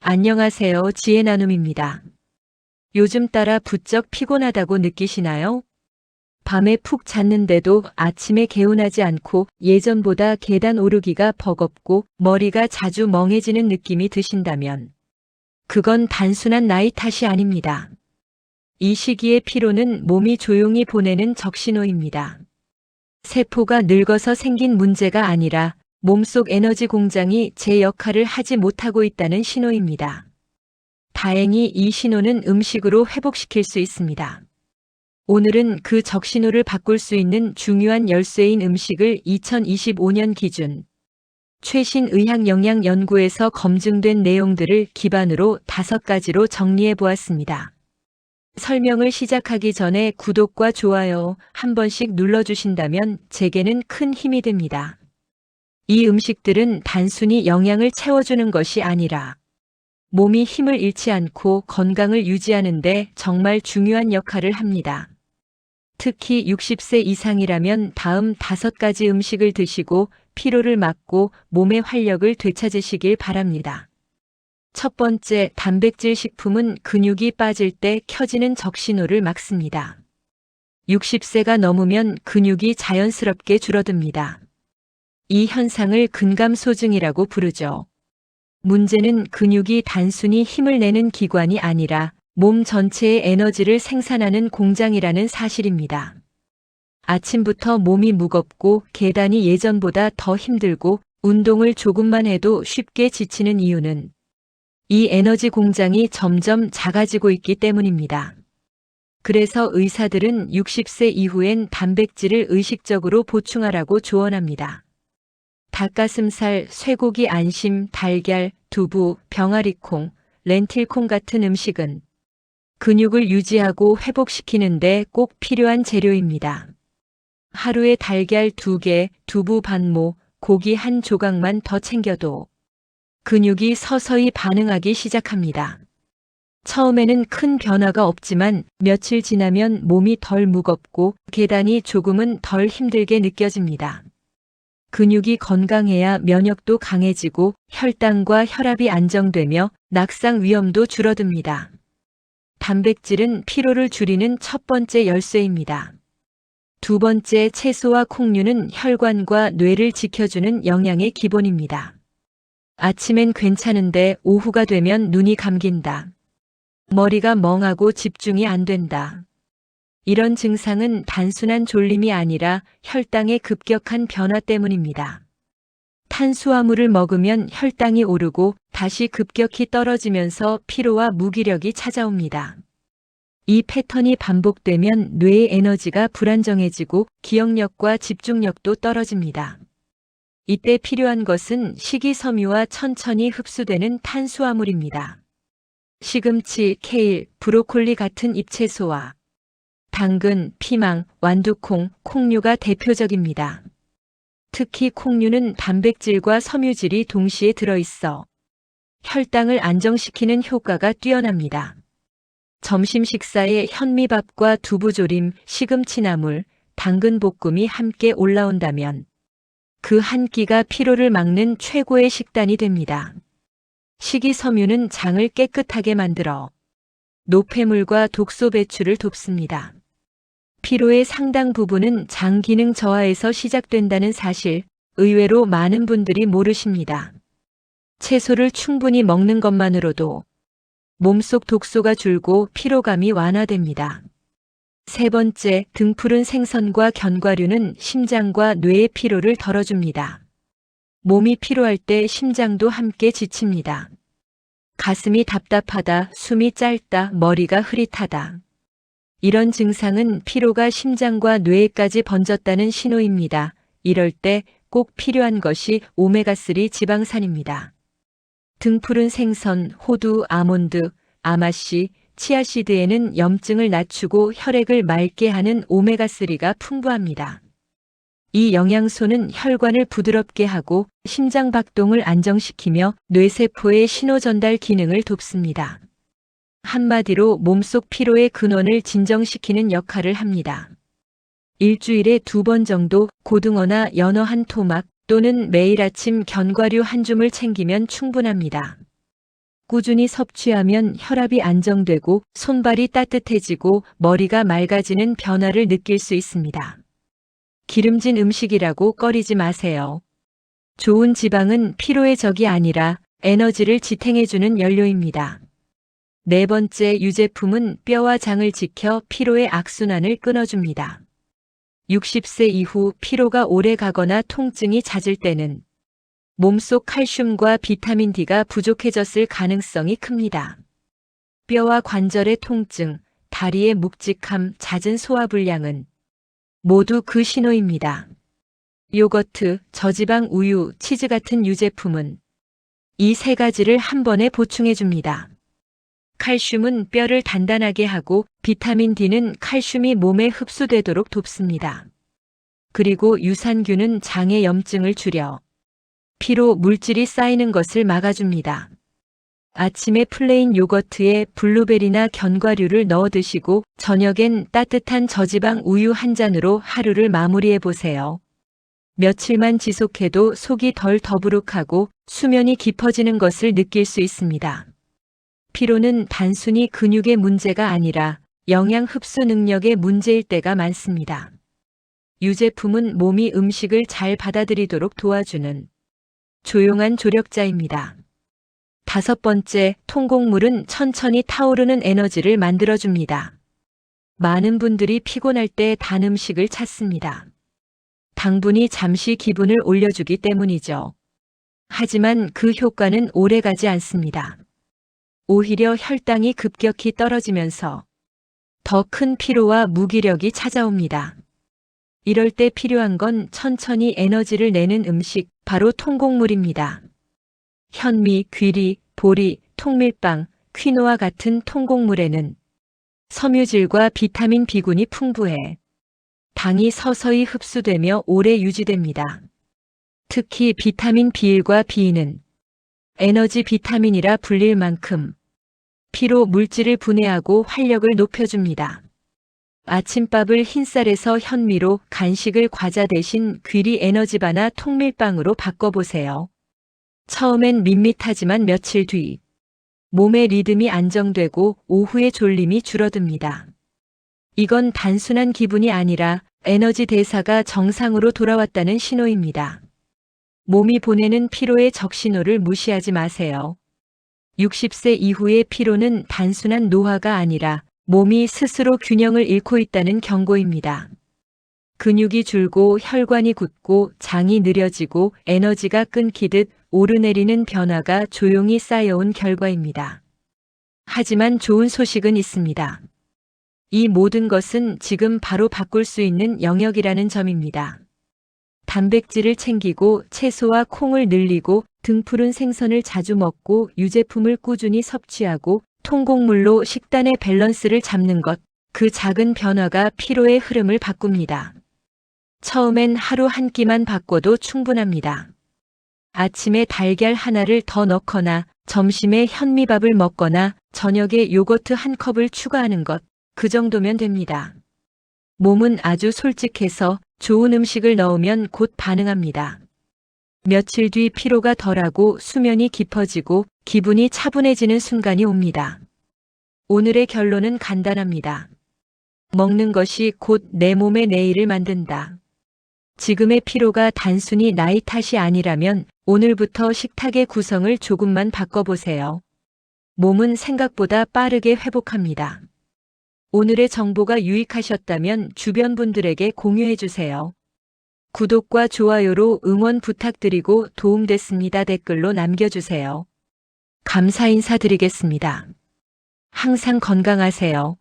안녕하세요. 지혜 나눔입니다. 요즘 따라 부쩍 피곤하다고 느끼시나요? 밤에 푹 잤는데도 아침에 개운하지 않고 예전보다 계단 오르기가 버겁고 머리가 자주 멍해지는 느낌이 드신다면 그건 단순한 나이 탓이 아닙니다. 이 시기의 피로는 몸이 조용히 보내는 적신호입니다. 세포가 늙어서 생긴 문제가 아니라 몸속 에너지 공장이 제 역할을 하지 못하고 있다는 신호입니다. 다행히 이 신호는 음식으로 회복시킬 수 있습니다. 오늘은 그 적신호를 바꿀 수 있는 중요한 열쇠인 음식을 2025년 기준 최신 의학 영양 연구에서 검증된 내용들을 기반으로 5가지로 정리해 보았습니다. 설명을 시작하기 전에 구독과 좋아요 한 번씩 눌러주신다면 제게는 큰 힘이 됩니다. 이 음식들은 단순히 영양을 채워주는 것이 아니라 몸이 힘을 잃지 않고 건강을 유지하는 데 정말 중요한 역할을 합니다. 특히 60세 이상이라면 다음 5가지 음식을 드시고 피로를 막고 몸의 활력을 되찾으시길 바랍니다. 첫 번째, 단백질 식품은 근육이 빠질 때 켜지는 적신호를 막습니다. 60세가 넘으면 근육이 자연스럽게 줄어듭니다. 이 현상을 근감소증이라고 부르죠. 문제는 근육이 단순히 힘을 내는 기관이 아니라 몸 전체의 에너지를 생산하는 공장이라는 사실입니다. 아침부터 몸이 무겁고 계단이 예전보다 더 힘들고 운동을 조금만 해도 쉽게 지치는 이유는 이 에너지 공장이 점점 작아지고 있기 때문입니다. 그래서 의사들은 60세 이후엔 단백질을 의식적으로 보충하라고 조언합니다. 닭가슴살, 쇠고기 안심, 달걀, 두부, 병아리콩, 렌틸콩 같은 음식은 근육을 유지하고 회복시키는데 꼭 필요한 재료입니다. 하루에 달걀 2개, 두부 반모, 고기 한 조각만 더 챙겨도 근육이 서서히 반응하기 시작합니다. 처음에는 큰 변화가 없지만 며칠 지나면 몸이 덜 무겁고 계단이 조금은 덜 힘들게 느껴집니다. 근육이 건강해야 면역도 강해지고 혈당과 혈압이 안정되며 낙상 위험도 줄어듭니다. 단백질은 피로를 줄이는 첫 번째 열쇠입니다. 두 번째, 채소와 콩류는 혈관과 뇌를 지켜주는 영양의 기본입니다. 아침엔 괜찮은데 오후가 되면 눈이 감긴다. 머리가 멍하고 집중이 안 된다. 이런 증상은 단순한 졸림이 아니라 혈당의 급격한 변화 때문입니다. 탄수화물을 먹으면 혈당이 오르고 다시 급격히 떨어지면서 피로와 무기력이 찾아옵니다. 이 패턴이 반복되면 뇌의 에너지가 불안정해지고 기억력과 집중력도 떨어집니다. 이때 필요한 것은 식이섬유와 천천히 흡수되는 탄수화물입니다. 시금치, 케일, 브로콜리 같은 잎채소와 당근, 피망, 완두콩, 콩류가 대표적입니다. 특히 콩류는 단백질과 섬유질이 동시에 들어있어 혈당을 안정시키는 효과가 뛰어납니다. 점심 식사에 현미밥과 두부조림, 시금치나물, 당근볶음이 함께 올라온다면 그 한 끼가 피로를 막는 최고의 식단이 됩니다. 식이섬유는 장을 깨끗하게 만들어 노폐물과 독소 배출을 돕습니다. 피로의 상당 부분은 장 기능 저하에서 시작된다는 사실, 의외로 많은 분들이 모르십니다. 채소를 충분히 먹는 것만으로도 몸속 독소가 줄고 피로감이 완화됩니다. 세 번째, 등푸른 생선과 견과류는 심장과 뇌의 피로를 덜어줍니다. 몸이 피로할 때 심장도 함께 지칩니다. 가슴이 답답하다, 숨이 짧다, 머리가 흐릿하다. 이런 증상은 피로가 심장과 뇌에까지 번졌다는 신호입니다. 이럴 때 꼭 필요한 것이 오메가3 지방산입니다. 등푸른 생선, 호두, 아몬드, 아마씨, 치아씨드에는 염증을 낮추고 혈액을 맑게 하는 오메가3가 풍부합니다. 이 영양소는 혈관을 부드럽게 하고 심장 박동을 안정시키며 뇌세포의 신호 전달 기능을 돕습니다. 한마디로 몸속 피로의 근원을 진정시키는 역할을 합니다. 일주일에 2번 정도 고등어나 연어 한 토막 또는 매일 아침 견과류 한 줌을 챙기면 충분합니다. 꾸준히 섭취하면 혈압이 안정되고 손발이 따뜻해지고 머리가 맑아지는 변화를 느낄 수 있습니다. 기름진 음식이라고 꺼리지 마세요. 좋은 지방은 피로의 적이 아니라 에너지를 지탱해주는 연료입니다. 네 번째 유제품은 뼈와 장을 지켜 피로의 악순환을 끊어줍니다. 60세 이후 피로가 오래 가거나 통증이 잦을 때는 몸속 칼슘과 비타민 D가 부족해졌을 가능성이 큽니다. 뼈와 관절의 통증, 다리의 묵직함, 잦은 소화불량은 모두 그 신호입니다. 요거트, 저지방 우유, 치즈 같은 유제품은 이 세 가지를 한 번에 보충해줍니다. 칼슘은 뼈를 단단하게 하고 비타민 D는 칼슘이 몸에 흡수되도록 돕습니다. 그리고 유산균은 장의 염증을 줄여 피로 물질이 쌓이는 것을 막아줍니다. 아침에 플레인 요거트에 블루베리나 견과류를 넣어 드시고 저녁엔 따뜻한 저지방 우유 한 잔으로 하루를 마무리해 보세요. 며칠만 지속해도 속이 덜 더부룩하고 수면이 깊어지는 것을 느낄 수 있습니다. 피로는 단순히 근육의 문제가 아니라 영양 흡수 능력의 문제일 때가 많습니다. 유제품은 몸이 음식을 잘 받아들이도록 도와주는 조용한 조력자입니다. 다섯 번째, 통곡물은 천천히 타오르는 에너지를 만들어줍니다. 많은 분들이 피곤할 때 단 음식을 찾습니다. 당분이 잠시 기분을 올려주기 때문이죠. 하지만 그 효과는 오래가지 않습니다. 오히려 혈당이 급격히 떨어지면서 더 큰 피로와 무기력이 찾아옵니다. 이럴 때 필요한 건 천천히 에너지를 내는 음식, 바로 통곡물입니다. 현미, 귀리, 보리, 통밀빵, 퀴노아 같은 통곡물에는 섬유질과 비타민 B군이 풍부해 당이 서서히 흡수되며 오래 유지됩니다. 특히 비타민 B1과 B2는 에너지 비타민이라 불릴 만큼 피로 물질을 분해하고 활력을 높여줍니다. 아침밥을 흰쌀에서 현미로, 간식을 과자 대신 귀리 에너지바나 통밀빵으로 바꿔보세요. 처음엔 밋밋하지만 며칠 뒤 몸의 리듬이 안정되고 오후의 졸림이 줄어듭니다. 이건 단순한 기분이 아니라 에너지 대사가 정상으로 돌아왔다는 신호입니다. 몸이 보내는 피로의 적신호를 무시하지 마세요. 60세 이후의 피로는 단순한 노화가 아니라 몸이 스스로 균형을 잃고 있다는 경고입니다. 근육이 줄고 혈관이 굳고 장이 느려지고 에너지가 끊기듯 오르내리는 변화가 조용히 쌓여온 결과입니다. 하지만 좋은 소식은 있습니다. 이 모든 것은 지금 바로 바꿀 수 있는 영역이라는 점입니다. 단백질을 챙기고 채소와 콩을 늘리고 등푸른 생선을 자주 먹고 유제품을 꾸준히 섭취하고 통곡물로 식단의 밸런스를 잡는 것, 그 작은 변화가 피로의 흐름을 바꿉니다. 처음엔 하루 한 끼만 바꿔도 충분합니다. 아침에 달걀 하나를 더 넣거나 점심에 현미밥을 먹거나 저녁에 요거트 한 컵을 추가하는 것, 그 정도면 됩니다. 몸은 아주 솔직해서 좋은 음식을 넣으면 곧 반응합니다. 며칠 뒤 피로가 덜하고 수면이 깊어지고 기분이 차분해지는 순간이 옵니다. 오늘의 결론은 간단합니다. 먹는 것이 곧 내 몸의 내일을 만든다. 지금의 피로가 단순히 나이 탓이 아니라면 오늘부터 식탁의 구성을 조금만 바꿔보세요. 몸은 생각보다 빠르게 회복합니다. 오늘의 정보가 유익하셨다면 주변 분들에게 공유해주세요. 구독과 좋아요로 응원 부탁드리고 도움됐습니다. 댓글로 남겨주세요. 감사 인사드리겠습니다. 항상 건강하세요.